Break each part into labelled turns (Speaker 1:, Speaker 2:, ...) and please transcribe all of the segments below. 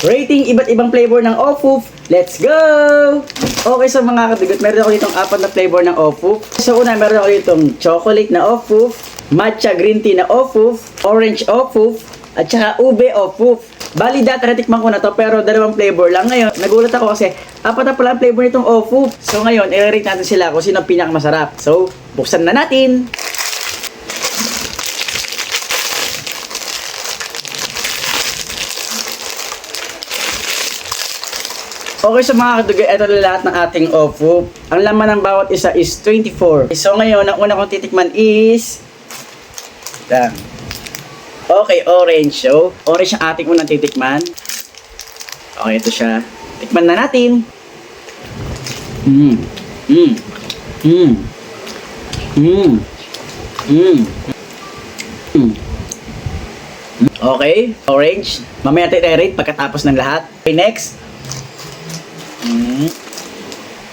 Speaker 1: Rating iba't ibang flavor ng Ofuf. Let's go! Okay, so mga kadugot, meron ako ditong 4 na flavor ng Ofuf. So una, meron ako ditong chocolate na Ofuf, matcha green tea na Ofuf, orange Ofuf, at saka ube Ofuf. Bali dati natikman ko na to pero 2 flavor lang. Ngayon, nagulat ako kasi 4 na pala ang flavor nitong Ofuf. So ngayon, i-rate natin sila kung sino ang pinakamasarap. So, buksan na natin! Okay, so mga kadugay, ito na lahat ng ating Ofuf. Ang laman ng bawat isa is 24. So ngayon, ang una kong titikman is okay, orange. So, orange ang ating unang titikman. Okay, ito siya. Tikman na natin. Okay, orange. Mamaya natin i-rate pagkatapos ng lahat. Okay, next.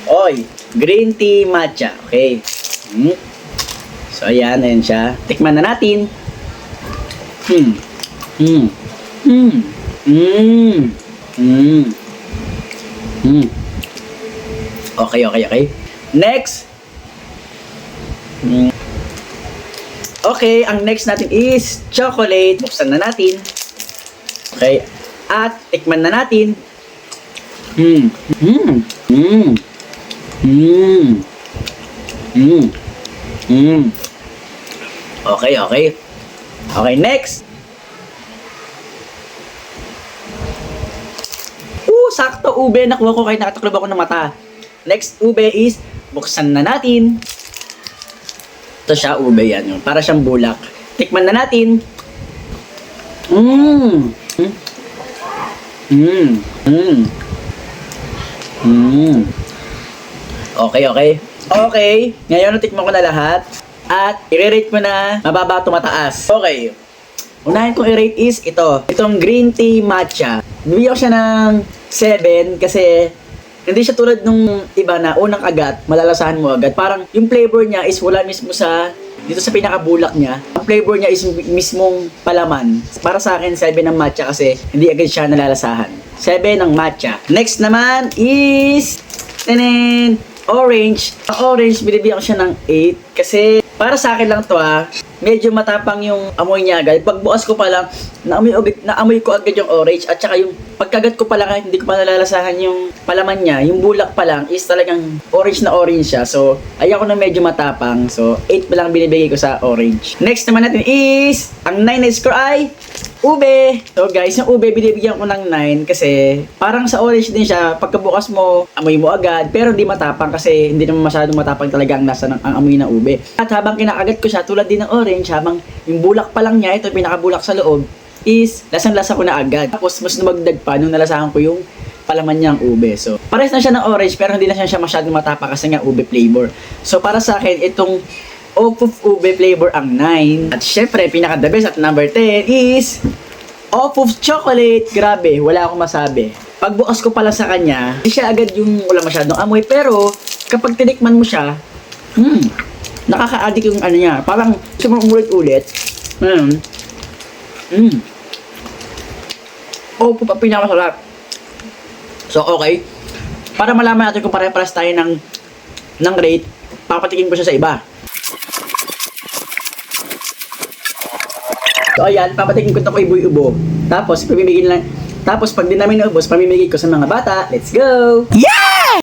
Speaker 1: Oy, green tea matcha. Okay. So, ayan siya. Tikman na natin. Okay. Next. Okay, ang next natin is chocolate. Buksan na natin. Okay. At tikman na natin. Okay. Okay, next. Sakto ube. Nakuha ko kahit nakataklob ako ng mata. Next ube is, buksan na natin. Ito siya, ube yan. Para siyang bulak. Tikman na natin. Okay. Ngayon, natikman ko na lahat. At, i-rate mo na mababa o mataas. Okay. Unahin kong i-rate is ito. Itong green tea matcha. Bibigyan ko siya ng 7 kasi hindi siya tulad nung iba na unang agat, malalasahan mo agad. Parang yung flavor niya is wala mismo sa, dito sa pinakabulak niya. Ang flavor niya is mismong palaman. Para sa akin, 7 ng matcha kasi hindi agad siya nalalasahan. 7 ng matcha. Next naman is orange. Ang orange, binibigyan ko siya ng 8 kasi para sa akin lang to medyo matapang yung amoy niya agad. Pagbukas ko pa lang, naamoy ko agad yung orange at saka yung pagkagat ko pa lang kahit hindi ko pa nalalasahan yung palaman niya, yung bulak pa lang is talagang orange na orange siya. So, ayoko na medyo matapang. So, 8 pa lang binibigay ko sa orange. Next naman natin is, ang 9 na score ay ube. So guys, yung ube binibigyan ko ng 9 kasi parang sa orange din siya. Pagkabukas mo, amoy mo agad pero hindi matapang kasi hindi naman masyadong matapang talaga ang lasa ng amoy ng ube. At habang kinakagat ko siya, tulad din ng orange, habang yung bulak pa lang niya, ito pinakabulak sa loob, is lasang-lasa ko na agad. Tapos mas lumagdag pa nung nalasahan ko yung palaman niyang ube. So, pares na siya ng orange pero hindi na siya masyadong matapang kasi nga ube flavor. So, para sa akin, itong Ofuf ube flavor ang 9. At syempre, pinaka-the best at number 10 is Ofuf chocolate. Grabe, wala akong masabi. Pagbukas ko pala sa kanya, hindi siya agad yung wala masyadong amoy. Pero, kapag tinikman mo siya, nakaka-addict yung ano niya. Parang sumulit-ulit. Ofuf ang pinakamasarap. So, okay. Para malaman natin kung pare-paras tayo ng rate, papatikin ko siya sa iba. So ayan, papatikin ko ito kay Boy Ubo. Tapos, pag di namin naubos, pamimigay ko sa mga bata. Let's go! Yeah!